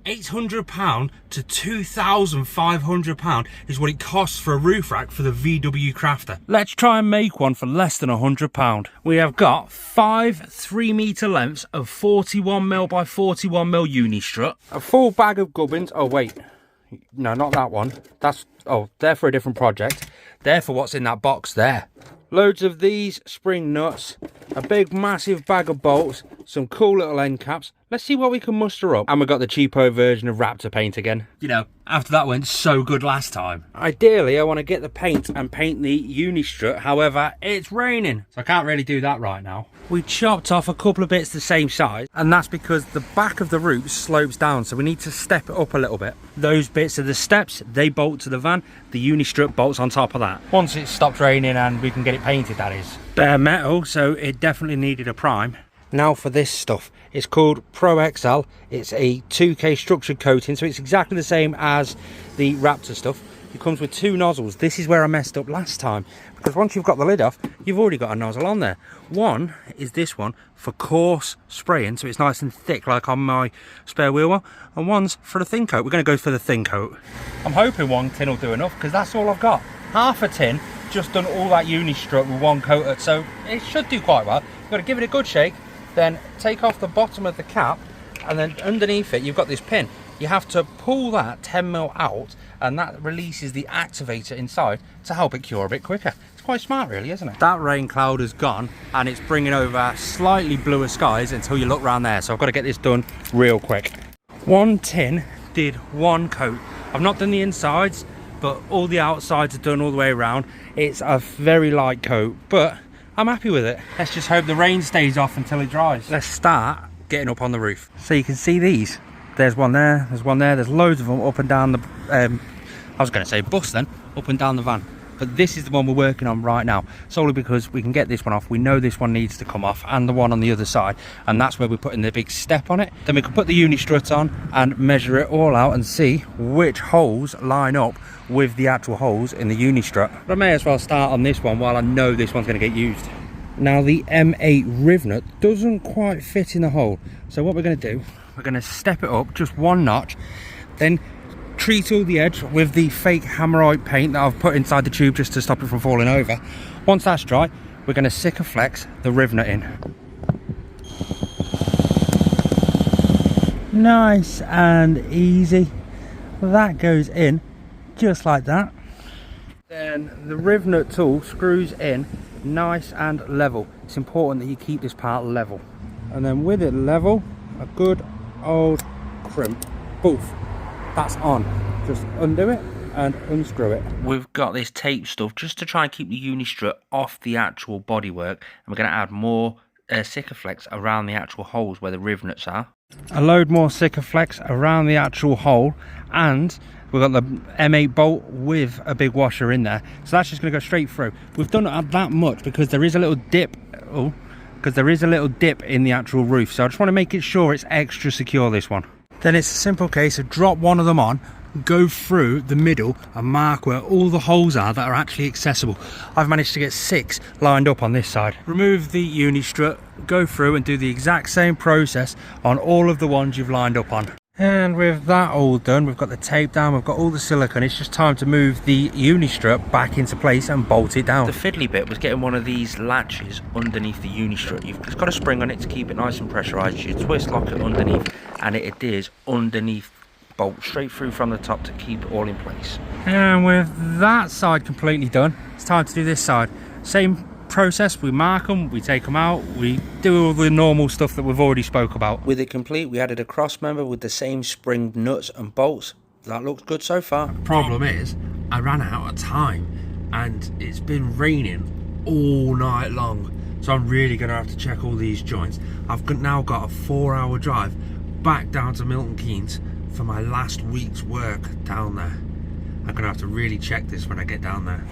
£800 to £2,500 is what it costs for a roof rack for the VW Crafter. Let's try and make one for less than £100. We have got 5 3-metre lengths of 41mm by 41mm Unistrut, a full bag of gubbins. Oh wait, no, not that one. That's, oh, they're for a different project. They're for what's in that box there. Loads of these spring nuts, a big massive bag of bolts, some cool little end caps. Let's see what we can muster up. And we've got the cheapo version of Raptor paint again. You know, after that went so good last time. Ideally, I want to get the paint and paint the Unistrut. However, it's raining, so I can't really do that right now. We chopped off a couple of bits the same size, and that's because the back of the roof slopes down, so we need to step it up a little bit. Those bits are the steps, they bolt to the van, the Unistrut bolts on top of that. Once it stops raining and we can get it painted, that is. Bare metal, so it definitely needed a prime. Now for this stuff, it's called Pro XL. It's a 2K structured coating, so it's exactly the same as the Raptor stuff. It comes with 2 nozzles. This is where I messed up last time, because once you've got the lid off, you've already got a nozzle on there. One is this one for coarse spraying, so it's nice and thick like on my spare wheel well, and one's for the thin coat. We're going to go for the thin coat. I'm hoping 1 tin will do enough, because that's all I've got. Half a tin, just done all that Unistrut with 1 coat, so it should do quite well. You've got to give it a good shake, then take off the bottom of the cap, and then underneath it you've got this pin. You have to pull that 10mm out, and that releases the activator inside to help it cure a bit quicker. It's quite smart really, isn't it? That rain cloud has gone, and it's bringing over slightly bluer skies until you look round there, so I've got to get this done real quick. 1 tin did 1 coat. I've not done the insides, but all the outsides are done all the way around. It's a very light coat, but I'm happy with it. Let's just hope the rain stays off until it dries. Let's start getting up on the roof. So you can see these. There's one there, there's one there, there's loads of them up and down the, I was going to say bus then, up and down the van. But this is the one we're working on right now, solely because we can get this one off. We know this one needs to come off, and the one on the other side, and that's where we're putting the big step on it. Then we can put the Unistrut on and measure it all out and see which holes line up with the actual holes in the Unistrut. But I may as well start on this one while I know this one's going to get used. Now the M8 rivet doesn't quite fit in the hole, so what we're going to do, we're going to step it up just 1 notch, then treat all the edge with the fake hammerite paint that I've put inside the tube just to stop it from falling over. Once that's dry, we're going to Sikaflex the rivet in. Nice and easy. That goes in just like that. Then the rivet tool screws in nice and level. It's important that you keep this part level. And then with it level, a good old crimp. Poof. That's on. Just undo it and unscrew it. We've got this tape stuff just to try and keep the Unistrut off the actual bodywork, and we're going to add more Sikaflex around the actual holes where the rivets are. A load more Sikaflex around the actual hole, and we've got the M8 bolt with a big washer in there, so that's just going to go straight through. We've done that much because there is a little dip. Because there is a little dip in the actual roof, so I just want to make it sure it's extra secure, this one. Then it's a simple case of drop one of them on, go through the middle and mark where all the holes are that are actually accessible. I've managed to get 6 lined up on this side. Remove the Unistrut, go through and do the exact same process on all of the ones you've lined up on. And with that all done, we've got the tape down, we've got all the silicone. It's just time to move the Unistrut back into place and bolt it down. The fiddly bit was getting one of these latches underneath the Unistrut. You've just got a spring on it to keep it nice and pressurised. You twist lock it underneath, and it adheres underneath, bolt straight through from the top to keep it all in place. And with that side completely done, it's time to do this side. Same process, we mark them, we take them out, we do all the normal stuff that we've already spoke about. With it complete, we added a cross member with the same spring nuts and bolts. That looks good so far. The problem is, I ran out of time, and it's been raining all night long, so I'm really going to have to check all these joints. I've now got a 4-hour drive back down to Milton Keynes for my last week's work down there. I'm going to have to really check this when I get down there.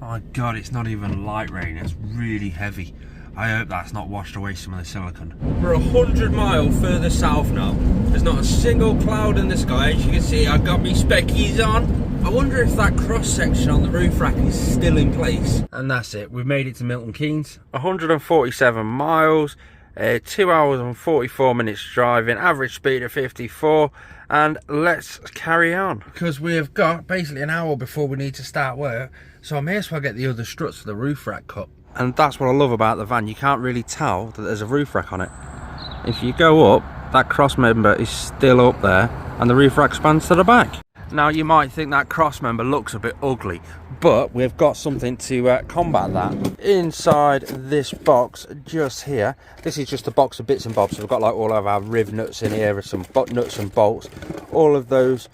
Oh my god, it's not even light rain, it's really heavy. I hope that's not washed away some of the silicone. We're 100 miles further south now. There's not a single cloud in the sky. As you can see, I've got my speckies on. I wonder if that cross section on the roof rack is still in place. And that's it, we've made it to Milton Keynes. 147 miles. 2 hours and 44 minutes driving, average speed of 54, and let's carry on. Because we have got basically an hour before we need to start work, so I may as well get the other struts for the roof rack cut. And that's what I love about the van, you can't really tell that there's a roof rack on it. If you go up, that cross member is still up there, and the roof rack spans to the back. Now you might think that cross member looks a bit ugly, but we've got something to combat that. Inside this box just here, this is just a box of bits and bobs. So we've got like all of our riv nuts in here, some butt nuts and bolts, all of those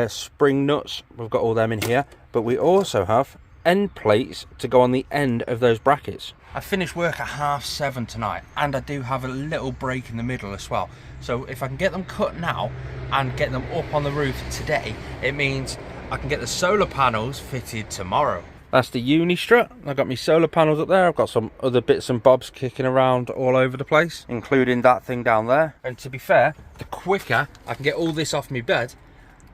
spring nuts, we've got all them in here, but we also have end plates to go on the end of those brackets. I finished work at 7:30 tonight, and I do have a little break in the middle as well. So if I can get them cut now and get them up on the roof today, it means I can get the solar panels fitted tomorrow. That's the Unistrut. I've got my solar panels up there. I've got some other bits and bobs kicking around all over the place, including that thing down there. And to be fair, the quicker I can get all this off my bed,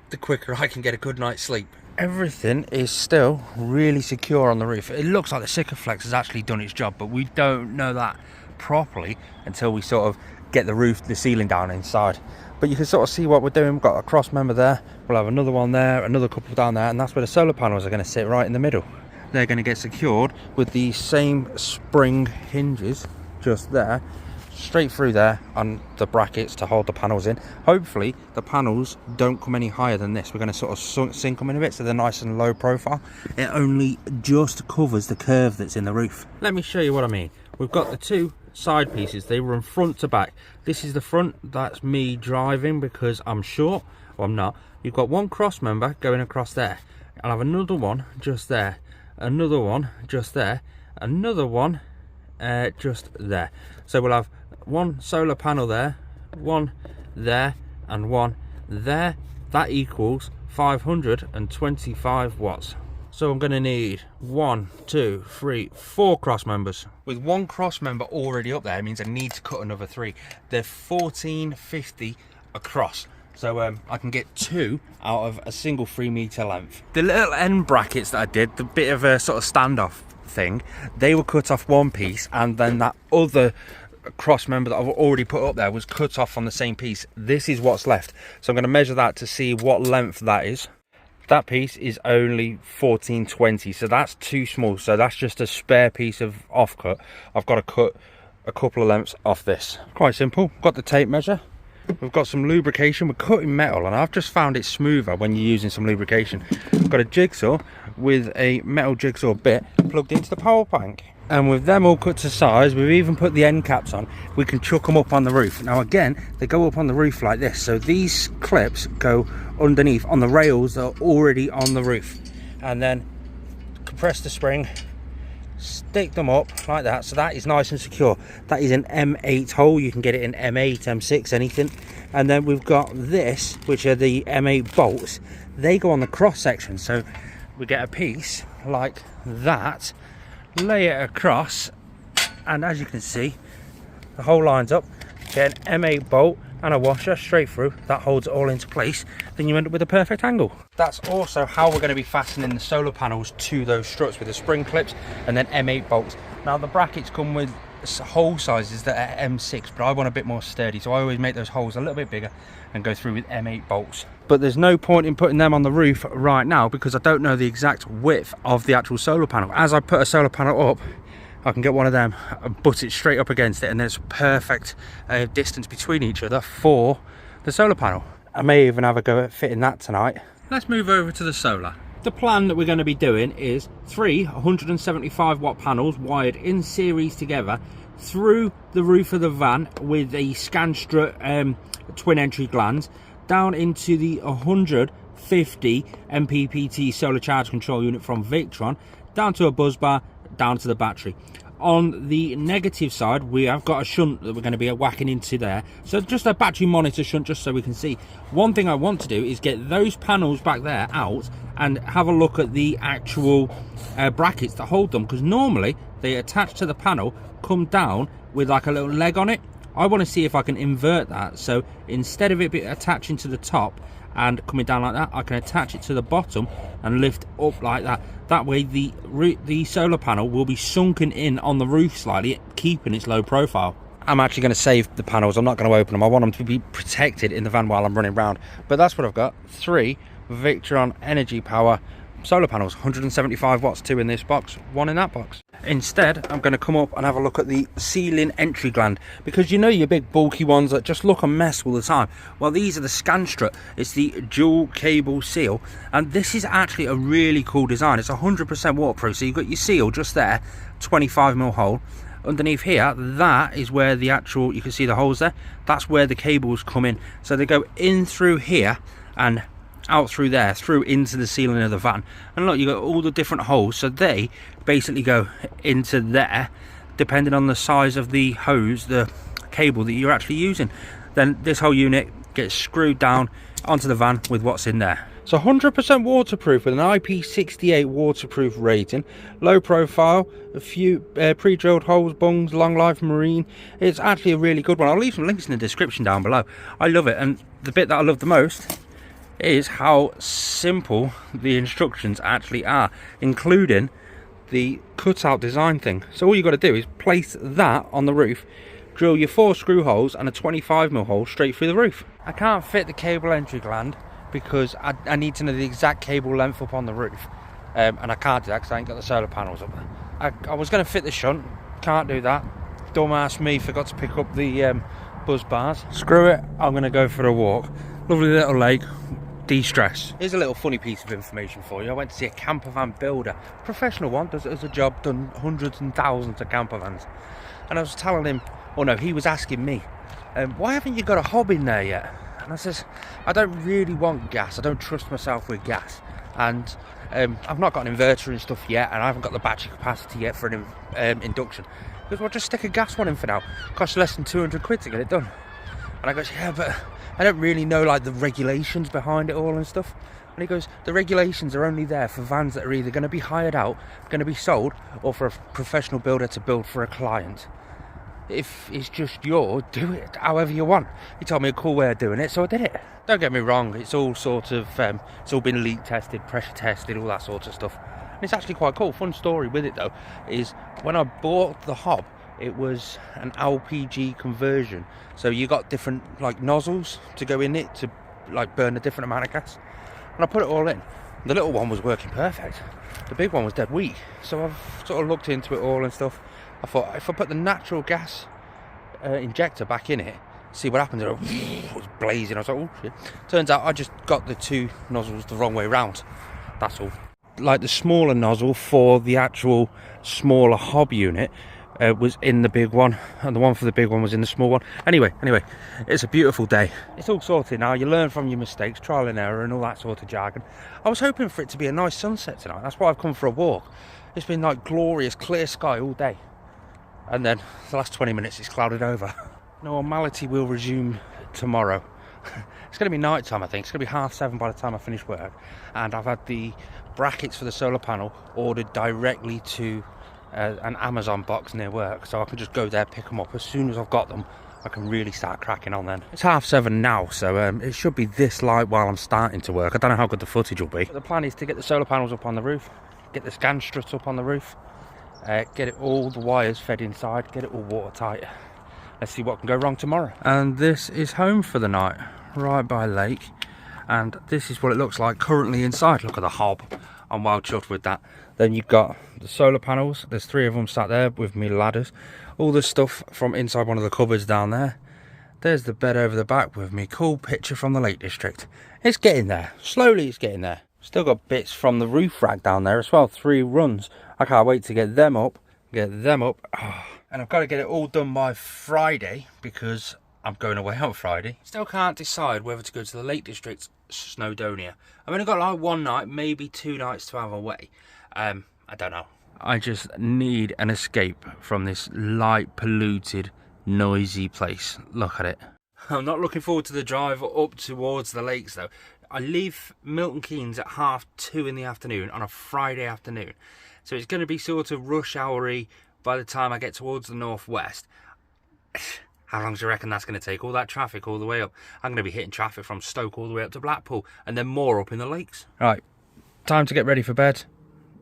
the quicker I can get a good night's sleep. Everything is still really secure on the roof. It looks like the Sikaflex has actually done its job, but we don't know that properly until we sort of get the ceiling down inside. But you can sort of see what we're doing. We've got a cross member there, we'll have another one there, another couple down there, and that's where the solar panels are going to sit, right in the middle. They're going to get secured with the same spring hinges just there, straight through there on the brackets to hold the panels in. Hopefully the panels don't come any higher than this. We're going to sort of sink them in a bit so they're nice and low profile. It only just covers the curve that's in the roof. Let me show you what I mean. We've got the two side pieces, they run front to back. This is the front, that's me driving because I'm short, or I'm not. You've got one cross member going across there. I'll have another one just there, another one just there, another one just there. So we'll have one solar panel there, one there, and one there. That equals 525 watts. So I'm going to need 1, 2, 3, 4 cross members. With one cross member already up there, it means I need to cut another 3. They're 1450 across. So I can get 2 out of a single 3 meter length. The little end brackets that I did, the bit of a sort of standoff thing, they were cut off one piece, and then that other cross member that I've already put up there was cut off on the same piece. This is what's left. So I'm going to measure that to see what length that is. That piece is only 1420, so that's too small. So that's just a spare piece of offcut. I've got to cut a couple of lengths off this. Quite simple. Got the tape measure. We've got some lubrication. We're cutting metal, and I've just found it smoother when you're using some lubrication. I've got a jigsaw with a metal jigsaw bit plugged into the power bank. And with them all cut to size, we've even put the end caps on. We can chuck them up on the roof. Now again, they go up on the roof like this. So these clips go underneath on the rails that are already on the roof. And then compress the spring, stick them up like that. So that is nice and secure. That is an M8 hole. You can get it in M8, M6, anything. And then we've got this, which are the M8 bolts. They go on the cross section. So we get a piece like that, lay it across, and as you can see, the hole lines up. Get an M8 bolt and a washer straight through, that holds it all into place. Then you end up with a perfect angle. That's also how we're going to be fastening the solar panels to those struts, with the spring clips and then M8 bolts. Now the brackets come with hole sizes that are M6, but I want a bit more sturdy, so I always make those holes a little bit bigger and go through with M8 bolts. But there's no point in putting them on the roof right now because I don't know the exact width of the actual solar panel. As I put a solar panel up, I can get one of them and butt it straight up against it, and there's perfect distance between each other for the solar panel. I may even have a go at fitting that tonight. Let's move over to the solar. The plan that we're going to be doing is 3 175 watt panels wired in series together through the roof of the van with a Scanstrut twin entry glands down into the 150 mppt solar charge control unit from Victron, down to a buzz bar, down to the battery. On the negative side, we have got a shunt that we're going to be whacking into there. So just a battery monitor shunt, just so we can see. One thing I want to do is get those panels back there out and have a look at the actual brackets that hold them, because normally they attach to the panel, come down with like a little leg on it. I want to see if I can invert that, so instead of it attaching to the top and coming down like that, I can attach it to the bottom and lift up like that. That way the solar panel will be sunken in on the roof slightly, keeping its low profile. I'm actually going to save the panels. I'm not going to open them. I want them to be protected in the van while I'm running around. But that's what I've got. 3 Victron energy power solar panels, 175 watts, 2 in this box, 1 in that box. Instead, I'm going to come up and have a look at the ceiling entry gland, because you know your big bulky ones that just look a mess all the time. Well, these are the Scanstrut. It's the dual cable seal, and this is actually a really cool design. It's 100% waterproof, so you've got your seal just there, 25mm hole. Underneath here, that is where the actual, you can see the holes there, that's where the cables come in. So they go in through here and out through there, through into the ceiling of the van. And look, you got all the different holes, so they basically go into there depending on the size of the hose, the cable that you're actually using. Then this whole unit gets screwed down onto the van with what's in there. So 100% waterproof with an IP68 waterproof rating, low profile, a few pre-drilled holes, bungs, long life marine. It's actually a really good one. I'll leave some links in the description down below. I love it, and the bit that I love the most is how simple the instructions actually are, including the cutout design thing. So all you've got to do is place that on the roof, drill your 4 screw holes and a 25mm hole straight through the roof. I can't fit the cable entry gland because I need to know the exact cable length up on the roof, and I can't do that because I ain't got the solar panels up there. I was going to fit the shunt, can't do that. Dumbass me, forgot to pick up the buzz bars. Screw it, I'm going to go for a walk. Lovely little lake, de-stress. Here's a little funny piece of information for you. I went to see a camper van builder, professional one, does a job, done hundreds and thousands of camper vans. And I was telling him, oh no, he was asking me, why haven't you got a hob in there yet? And I says, I don't really want gas. I don't trust myself with gas. And I've not got an inverter and stuff yet, and I haven't got the battery capacity yet for an induction. He goes, well, just stick a gas one in for now. Costs less than 200 quid to get it done. And I goes, yeah, but I don't really know like the regulations behind it all and stuff. And he goes, the regulations are only there for vans that are either going to be hired out, going to be sold, or for a professional builder to build for a client. If it's just yours, do it however you want. He told me a cool way of doing it, so I did it. Don't get me wrong, it's all sort of, it's all been leak tested, pressure tested, all that sort of stuff. And it's actually quite cool. Fun story with it though, is when I bought the hob, it was an LPG conversion. So you got different like nozzles to go in it to like burn a different amount of gas. And I put it all in. The little one was working perfect. The big one was dead weak. So I've sort of looked into it all and stuff. I thought if I put the natural gas injector back in it, see what happens. It was blazing. I was like, oh shit. Turns out I just got the 2 nozzles the wrong way round. That's all. Like the smaller nozzle for the actual smaller hob unit was in the big one, and the one for the big one was in the small one. Anyway, it's a beautiful day. It's all sorted now. You learn from your mistakes, trial and error and all that sort of jargon. I was hoping for it to be a nice sunset tonight. That's why I've come for a walk. It's been like glorious clear sky all day, and then the last 20 minutes it's clouded over. Normality will resume tomorrow. It's going to be night time, I think. It's going to be 7:30 by the time I finish work, and I've had the brackets for the solar panel ordered directly to an Amazon box near work, so I can just go there, pick them up. As soon as I've got them, I can really start cracking on then. It's 7:30 now, so it should be this light while I'm starting to work. I don't know how good the footage will be. But the plan is to get the solar panels up on the roof, get the Scanstrut up on the roof, get it all the wires fed inside, get it all watertight. Let's see what can go wrong tomorrow. And this is home for the night, right by lake, and this is what it looks like currently inside. Look at the hob. I'm well chuffed with that. Then you've got the solar panels. There's 3 of them sat there with me ladders. All the stuff from inside one of the cupboards down there. There's the bed over the back with me. Cool picture from the Lake District. It's getting there. Slowly it's getting there. Still got bits from the roof rack down there as well. 3 runs. I can't wait to get them up. Oh. And I've got to get it all done by Friday because I'm going away on Friday. Still can't decide whether to go to the Lake District Snowdonia. I've only got like 1 night, maybe 2 nights to have away. I don't know. I just need an escape from this light polluted, noisy place. Look at it. I'm not looking forward to the drive up towards the lakes though. I leave Milton Keynes at 2:30 in the afternoon on a Friday afternoon. So it's going to be sort of rush hour-y by the time I get towards the northwest. How long do you reckon that's going to take? All that traffic all the way up. I'm going to be hitting traffic from Stoke all the way up to Blackpool, and then more up in the lakes. Right, time to get ready for bed.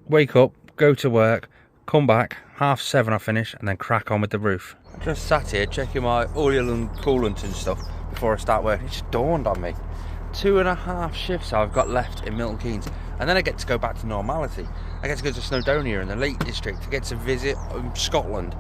Wake up, go to work, come back, 7:30 I finish, and then crack on with the roof. I just sat here checking my oil and coolant and stuff before I start work. It just dawned on me. 2.5 shifts I've got left in Milton Keynes, and then I get to go back to normality. I get to go to Snowdonia in the Lake District. I get to visit Scotland.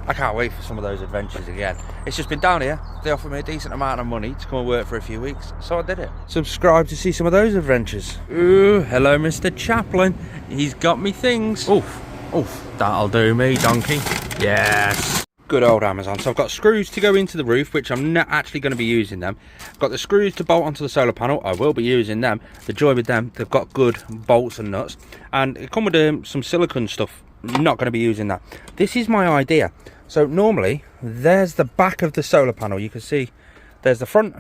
I can't wait for some of those adventures again. It's just been down here. They offered me a decent amount of money to come and work for a few weeks, so I did it. Subscribe to see some of those adventures. Ooh, hello Mr. Chaplin. He's got me things. Oof, oof, that'll do me, donkey. Yes. Good old Amazon. So I've got screws to go into the roof, which I'm not actually going to be using them. I've got the screws to bolt onto the solar panel. I will be using them. The joy with them, they've got good bolts and nuts. And it come with some silicone stuff. Not going to be using that. This is my idea. So normally, there's the back of the solar panel. You can see there's the front,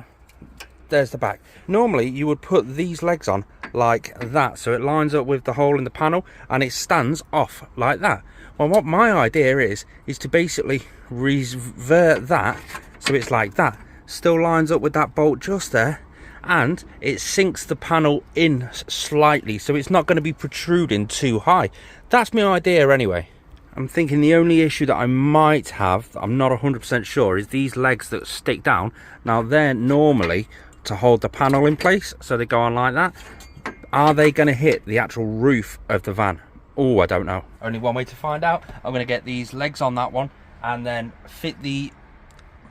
there's the back. Normally, you would put these legs on like that. So it lines up with the hole in the panel and it stands off like that. Well, what my idea is to basically revert that so it's like that. Still lines up with that bolt just there, and it sinks the panel in slightly so it's not going to be protruding too high. That's my idea anyway. I'm thinking the only issue that I might have, I'm not 100% sure, is these legs that stick down. Now they're normally to hold the panel in place, so they go on like that. Are they going to hit the actual roof of the van? Oh, I don't know. Only one way to find out. I'm going to get these legs on that one and then fit the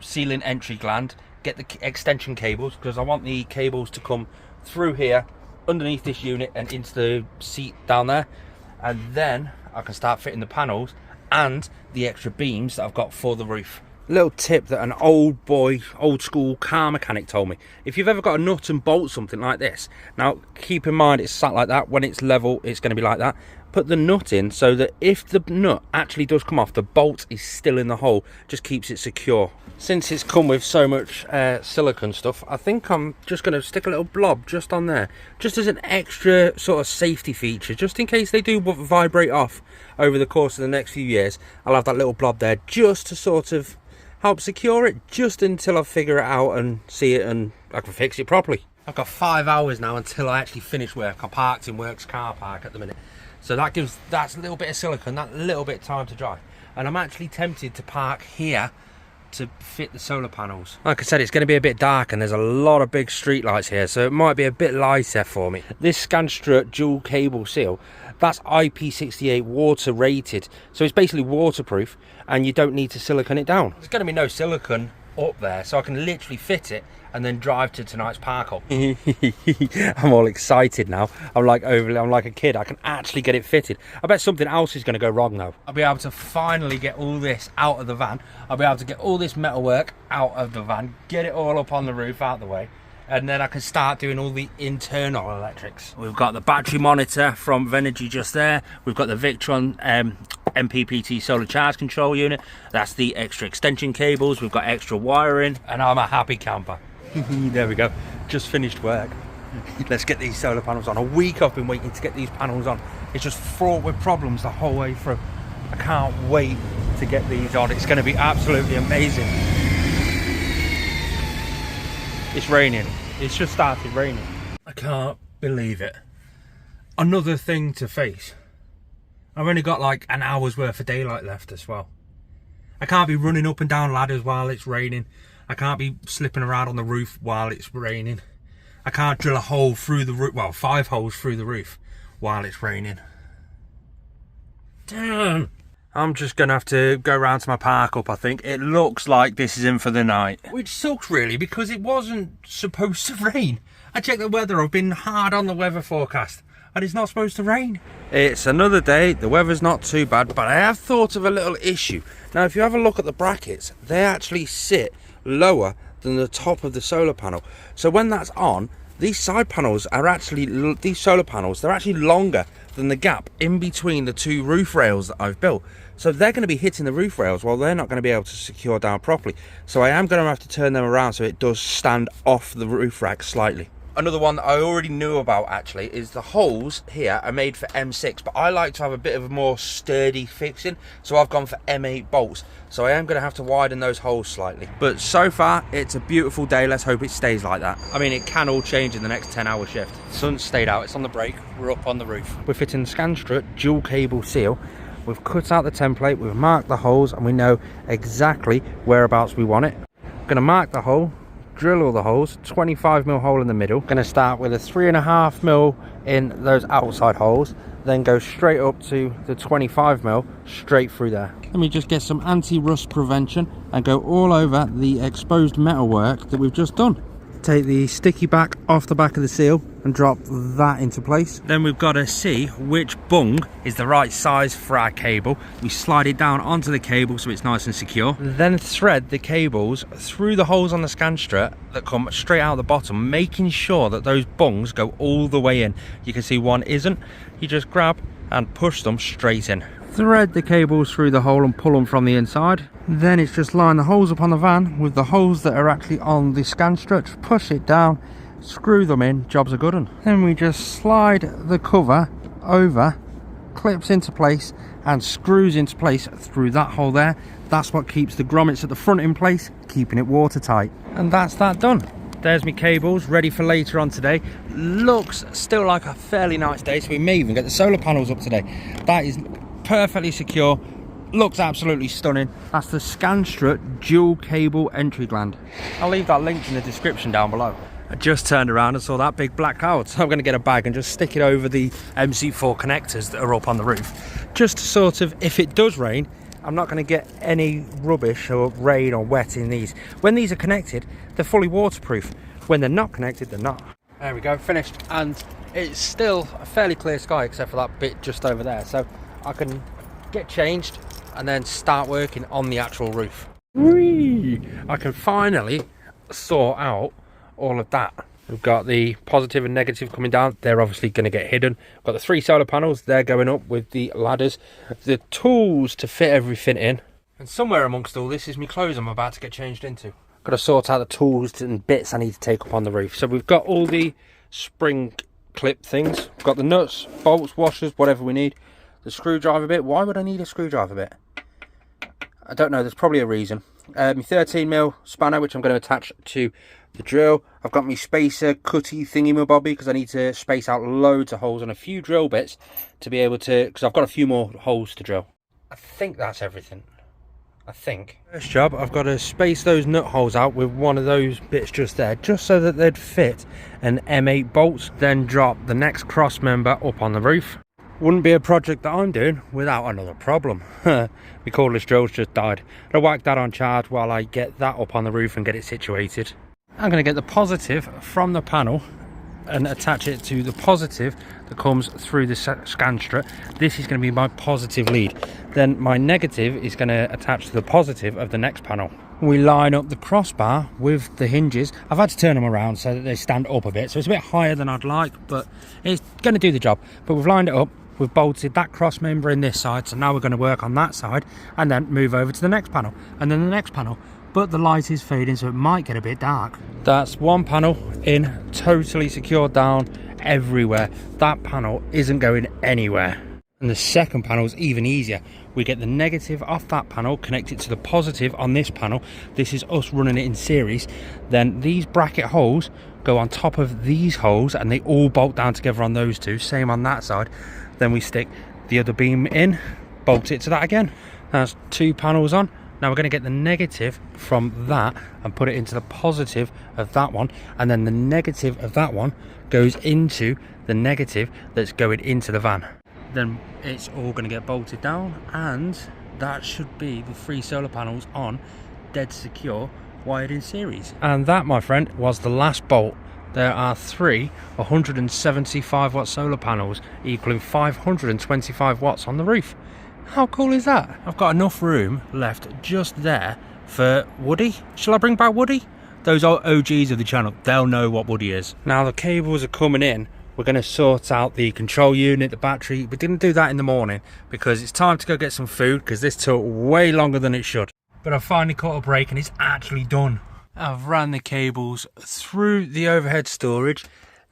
ceiling entry gland, get the extension cables, because I want the cables to come through here underneath this unit and into the seat down there, and then I can start fitting the panels and the extra beams that I've got for the roof. Little tip that an old school car mechanic told me: if you've ever got a nut and bolt something like this, now keep in mind it's sat like that. When it's level, it's going to be like that. Put the nut in so that if the nut actually does come off, the bolt is still in the hole, just keeps it secure. Since it's come with so much silicone stuff, I think I'm just going to stick a little blob just on there, just as an extra sort of safety feature, just in case they do vibrate off over the course of the next few years. I'll have that little blob there just to sort of help secure it, just until I figure it out and see it and I can fix it properly. I've got 5 hours now until I actually finish work. I'm parked in Works car park at the minute, so that's a little bit of silicone, that little bit of time to dry. And I'm actually tempted to park here to fit the solar panels. Like I said, it's going to be a bit dark and there's a lot of big street lights here, so it might be a bit lighter for me. This Scanstrut dual cable seal, that's IP68 water rated, so it's basically waterproof and you don't need to silicone it down. There's going to be no silicone up there, so I can literally fit it and then drive to tonight's park up. I'm all excited now. I'm like a kid. I can actually get it fitted. I bet something else is going to go wrong though. I'll be able to finally get all this out of the van. I'll be able to get all this metalwork out of the van, get it all up on the roof out the way, and then I can start doing all the internal electrics. We've got the battery monitor from Renogy just there. We've got the Victron mppt solar charge control unit. That's the extra extension cables. We've got extra wiring, and I'm a happy camper. There we go. Just finished work. Let's get these solar panels on. A week I've been waiting to get these panels on. It's just fraught with problems the whole way through. I can't wait to get these on. It's going to be absolutely amazing. It's raining. It's just started raining. I can't believe it. Another thing to face. I've only got like an hour's worth of daylight left as well. I can't be running up and down ladders while it's raining. I can't be slipping around on the roof while it's raining. I can't drill a hole through the roof, well, 5 holes through the roof while it's raining. Damn. I'm just going to have to go round to my park up, I think. It looks like this is in for the night. Which sucks really, because it wasn't supposed to rain. I checked the weather, I've been hard on the weather forecast, and it's not supposed to rain. It's another day, the weather's not too bad, but I have thought of a little issue. Now if you have a look at the brackets, they actually sit lower than the top of the solar panel. So when that's on, these side panels are actually, these solar panels, they're actually longer than the gap in between the 2 roof rails that I've built. So they're going to be hitting the roof rails while they're not going to be able to secure down properly. So I am going to have to turn them around so it does stand off the roof rack slightly. Another one that I already knew about actually is the holes here are made for M6, but I like to have a bit of a more sturdy fixing, so I've gone for M8 bolts. So I am going to have to widen those holes slightly. But so far, it's a beautiful day. Let's hope it stays like that. I mean, it can all change in the next 10-hour shift. The sun's stayed out, it's on the break, we're up on the roof. We're fitting the Scanstrut dual cable seal we've cut out the template, we've marked the holes, and we know exactly whereabouts we want it. I'm going to mark the hole, drill all the holes, 25mm hole in the middle. Going to start with a 3.5mm in those outside holes, then go straight up to the 25mm straight through there. Let me just get some anti-rust prevention and go all over the exposed metalwork that we've just done. Take the sticky back off the back of the seal and drop that into place. Then we've got to see which bung is the right size for our cable. We slide it down onto the cable so it's nice and secure. Then thread the cables through the holes on the Scanstrut that come straight out the bottom, making sure that those bungs go all the way in. You can see one isn't. You just grab and push them straight in. Thread the cables through the hole and pull them from the inside. Then it's just line the holes up on the van with the holes that are actually on the Scanstrut, push it down, screw them in, job's a good one. Then we just slide the cover over, clips into place and screws into place through that hole there. That's what keeps the grommets at the front in place, keeping it watertight. And that's that done. There's my cables ready for later on today. Looks still like a fairly nice day, so we may even get the solar panels up today. That is perfectly secure, looks absolutely stunning. That's the Scanstrut dual cable entry gland. I'll leave that linked in the description down below. I just turned around and saw that big black cloud, so I'm going to get a bag and just stick it over the MC4 connectors that are up on the roof, just to sort of, if it does rain, I'm not going to get any rubbish or rain or wet in these. When these are connected, they're fully waterproof. When they're not connected, they're not. There we go, finished. And it's still a fairly clear sky except for that bit just over there, so I can get changed and then start working on the actual roof. Whee! I can finally sort out all of that. We've got the positive and negative coming down. They're obviously going to get hidden. We've got the 3 solar panels. They're going up with the ladders. The tools to fit everything in. And somewhere amongst all this is my clothes I'm about to get changed into. Got to sort out the tools and bits I need to take up on the roof. So we've got all the spring clip things. We've got the nuts, bolts, washers, whatever we need. The screwdriver bit. Why would I need a screwdriver bit? I don't know. There's probably a reason. My 13mm spanner, which I'm going to attach to the drill. I've got my spacer cutty thingy-mabobby because I need to space out loads of holes and a few drill bits to be able to, because I've got a few more holes to drill. I think that's everything. I think. First job, I've got to space those nut holes out with one of those bits just there, just so that they'd fit an M8 bolt. Then drop the next cross member up on the roof. Wouldn't be a project that I'm doing without another problem. My cordless drill's just died. I'll whack that on charge while I get that up on the roof and get it situated. I'm going to get the positive from the panel and attach it to the positive that comes through the Scanstrut. This is going to be my positive lead. Then my negative is going to attach to the positive of the next panel. We line up the crossbar with the hinges. I've had to turn them around so that they stand up a bit, so it's a bit higher than I'd like, but it's going to do the job. But we've lined it up. We've bolted that cross member in this side, so now we're going to work on that side and then move over to the next panel and then the next panel. But the light is fading, so it might get a bit dark. That's one panel in, totally secured down everywhere. That panel isn't going anywhere. And the second panel is even easier. We get the negative off that panel, connect it to the positive on this panel. This is us running it in series. Then these bracket holes go on top of these holes and they all bolt down together on those two. Same on that side. Then we stick the other beam in, bolt it to that again. That's 2 panels on. Now we're going to get the negative from that and put it into the positive of that one, and then the negative of that one goes into the negative that's going into the van. Then it's all going to get bolted down, and that should be the 3 solar panels on, dead secure, wired in series. And that, my friend, was the last bolt. There are 3 175 watt solar panels equaling 525 watts on the roof. How cool is that? I've got enough room left just there for Woody. Shall I bring back Woody? Those OGs of the channel, they'll know what Woody is. Now the cables are coming in. We're going to sort out the control unit, the battery. We didn't do that in the morning because it's time to go get some food because this took way longer than it should. But I've finally caught a break and it's actually done. I've ran the cables through the overhead storage.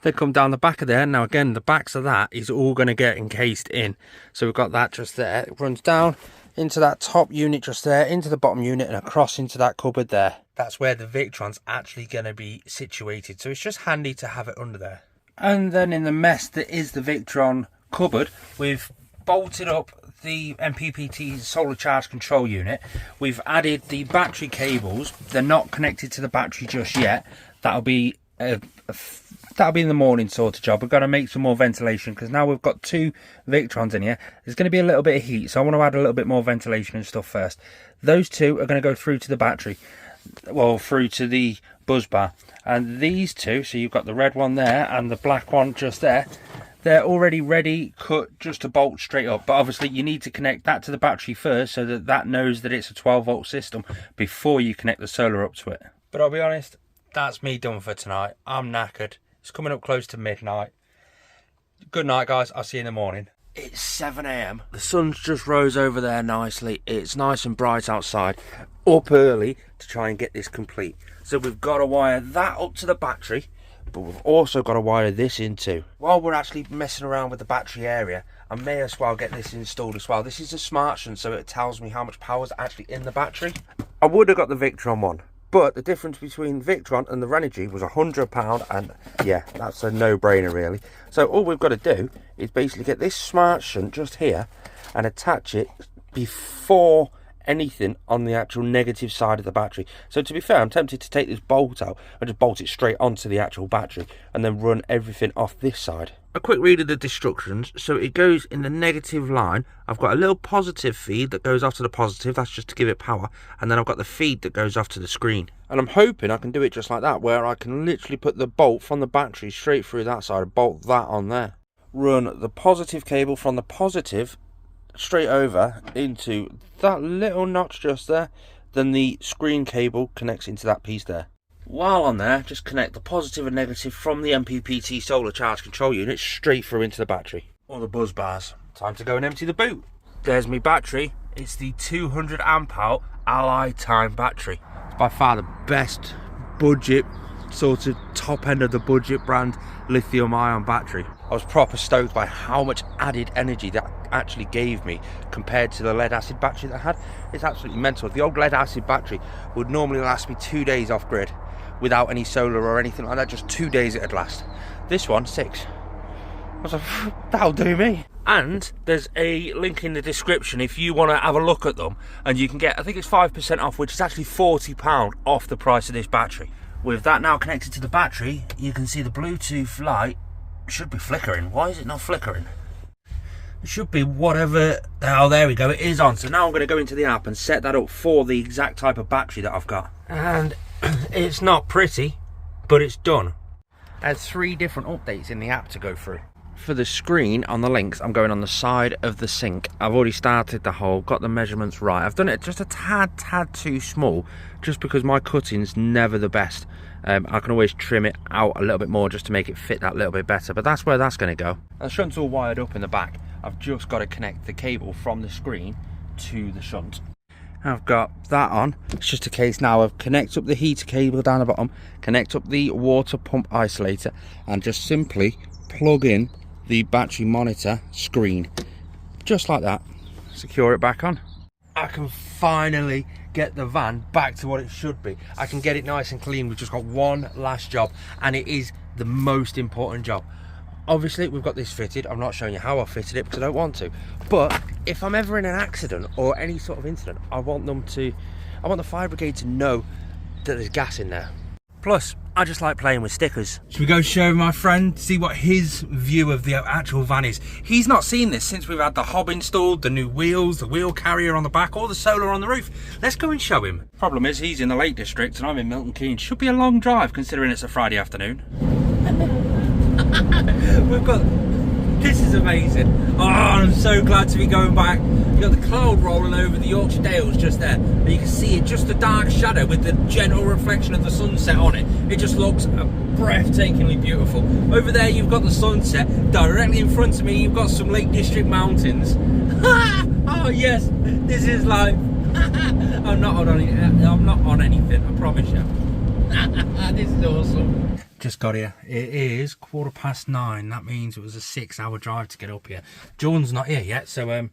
They come down the back of there. Now again, the backs of that is all going to get encased in. So we've got that just there. It runs down into that top unit just there, into the bottom unit and across into that cupboard there. That's where the Victron's actually going to be situated. So it's just handy to have it under there. And then in the mess that is the Victron cupboard, we've bolted up the mppt solar charge control unit. We've added the battery cables. They're not connected to the battery just yet. That'll be in the morning sort of job. We've got to make some more ventilation because now we've got 2 Victrons in here. There's going to be a little bit of heat, so I want to add a little bit more ventilation and stuff first. Those 2 are going to go through to the battery, well, through to the buzz bar. And these 2, so you've got the red one there and the black one just there, they're already ready, cut, just to bolt straight up. But obviously you need to connect that to the battery first so that that knows that it's a 12-volt system before you connect the solar up to it. But I'll be honest, that's me done for tonight. I'm knackered. It's coming up close to midnight. Good night, guys. I'll see you in the morning. It's 7 AM. The sun's just rose over there nicely. It's nice and bright outside. Up early to try and get this complete. So we've got to wire that up to the battery, but we've also got to wire this in too. While we're actually messing around with the battery area, I may as well get this installed as well. This is a smart shunt, so it tells me how much power is actually in the battery. I would have got the Victron one, but the difference between Victron and the Renogy was £100, and yeah, that's a no-brainer really. So all we've got to do is basically get this smart shunt just here and attach it before anything on the actual negative side of the battery. So to be fair, I'm tempted to take this bolt out and just bolt it straight onto the actual battery and then run everything off this side. A quick read of the instructions. So it goes in the negative line. I've got a little positive feed that goes off to the positive, that's just to give it power, and then I've got the feed that goes off to the screen. And I'm hoping I can do it just like that, where I can literally put the bolt from the battery straight through that side and bolt that on there. Run the positive cable from the positive straight over into that little notch just there, then the screen cable connects into that piece there. While on there, just connect the positive and negative from the mppt solar charge control unit straight through into the battery or the buzz bars. Time to go and empty the boot. There's my battery. It's the 200 amp hour Ally Time battery. It's by far the best budget, sort of top end of the budget brand lithium ion battery. I was proper stoked by how much added energy that actually gave me compared to the lead acid battery that I had. It's absolutely mental. The old lead acid battery would normally last me 2 days off grid without any solar or anything like that. Just 2 days it'd last. This one, 6. I was like, that'll do me. And there's a link in the description if you want to have a look at them, and you can get, I think it's 5% off, which is actually £40 off the price of this battery. With that now connected to the battery, you can see the Bluetooth light should be flickering. Why is it not flickering? It should be whatever. Oh, there we go, it is on. So now I'm going to go into the app and set that up for the exact type of battery that I've got. And it's not pretty, but it's done. There's 3 different updates in the app to go through. For the screen on the links, I'm going on the side of the sink. I've already started the hole, got the measurements right. I've done it just a tad too small, just because my cutting's never the best. I can always trim it out a little bit more just to make it fit that little bit better, but that's where that's going to go. The shunt's all wired up in the back. I've just got to connect the cable from the screen to the shunt. I've got that on. It's just a case now of connect up the heater cable down the bottom, connect up the water pump isolator, and just simply plug in the battery monitor screen, just like that. Secure it back on. I can finally get the van back to what it should be. I can get it nice and clean. We've just got one last job, and it is the most important job. Obviously we've got this fitted. I'm not showing you how I fitted it because I don't want to, but if I'm ever in an accident or any sort of incident, I want the fire brigade to know that there's gas in there. Plus, I just like playing with stickers. Should we go show my friend, see what his view of the actual van is? He's not seen this since we've had the hob installed, the new wheels, the wheel carrier on the back, all the solar on the roof. Let's go and show him. Problem is, he's in the Lake District and I'm in Milton Keynes. Should be a long drive considering it's a Friday afternoon. We've got, this is amazing. Oh, I'm so glad to be going back. You've got the cloud rolling over the Yorkshire Dales just there, and you can see it, just a dark shadow with the gentle reflection of the sunset on it. It just looks breathtakingly beautiful. Over there you've got the sunset. Directly in front of me you've got some Lake District mountains. Oh yes, this is life. I'm not on anything, I promise you. This is awesome. Just got here. It is 9:15. That means it was a 6-hour drive to get up here. Jordan's not here yet, so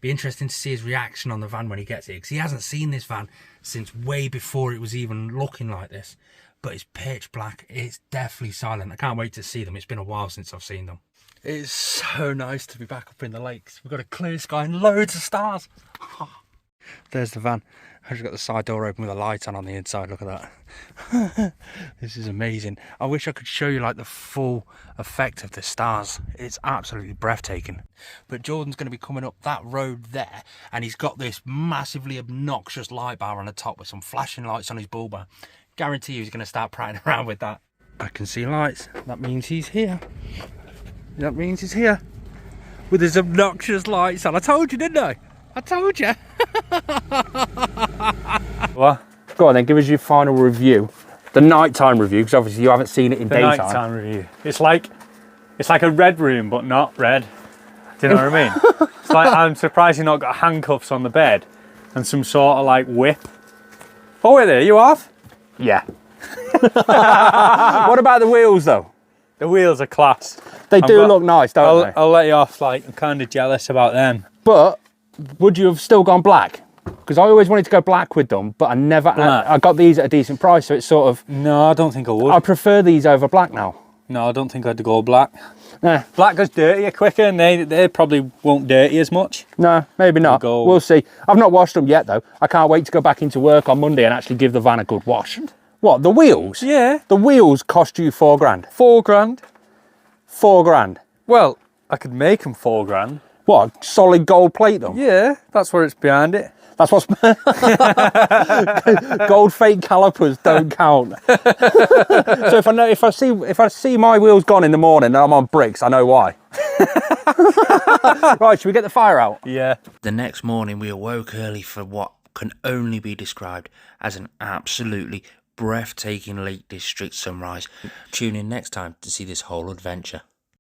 be interesting to see his reaction on the van when he gets here, because he hasn't seen this van since way before it was even looking like this. But it's pitch black. It's definitely silent. I can't wait to see them. It's been a while since I've seen them. It's so nice to be back up in the lakes. We've got a clear sky and loads of stars. There's the van. I've just got the side door open with a light on the inside. Look at that. This is amazing. I wish I could show you like the full effect of the stars. It's absolutely breathtaking. But Jordan's going to be coming up that road there, and he's got this massively obnoxious light bar on the top with some flashing lights on his bull bar. Guarantee you he's going to start prattling around with that. I can see lights. That means he's here. That means he's here with his obnoxious lights on. I told you, didn't I? I told you. What? Go on then, give us your final review. The nighttime review, because obviously you haven't seen it in daytime. The nighttime review. It's like a red room, but not red. Do you know what I mean? It's like, I'm surprised you've not got handcuffs on the bed and some sort of like whip. Oh, wait there, you have? Yeah. What about the wheels though? The wheels are class. They do look nice, don't they? I'll let you off, like, I'm kind of jealous about them. But would you have still gone black? Because I always wanted to go black with them, but I never. I got these at a decent price, so it's sort of. No, I don't think I would. I prefer these over black now. No, I don't think I'd go black. Nah. Black goes dirtier quicker, and they probably won't dirty as much. No, maybe not. We'll see. I've not washed them yet though. I can't wait to go back into work on Monday and actually give the van a good wash. What, the wheels? Yeah. The wheels cost you £4 grand. 4 grand. 4 grand. Well, I could make them 4 grand. What, solid gold plate them? Yeah, that's where it's behind it. That's what's gold fake calipers don't count. So if I see my wheels gone in the morning and I'm on bricks, I know why. Right, should we get the fire out? Yeah. The next morning we awoke early for what can only be described as an absolutely breathtaking Lake District sunrise. Tune in next time to see this whole adventure.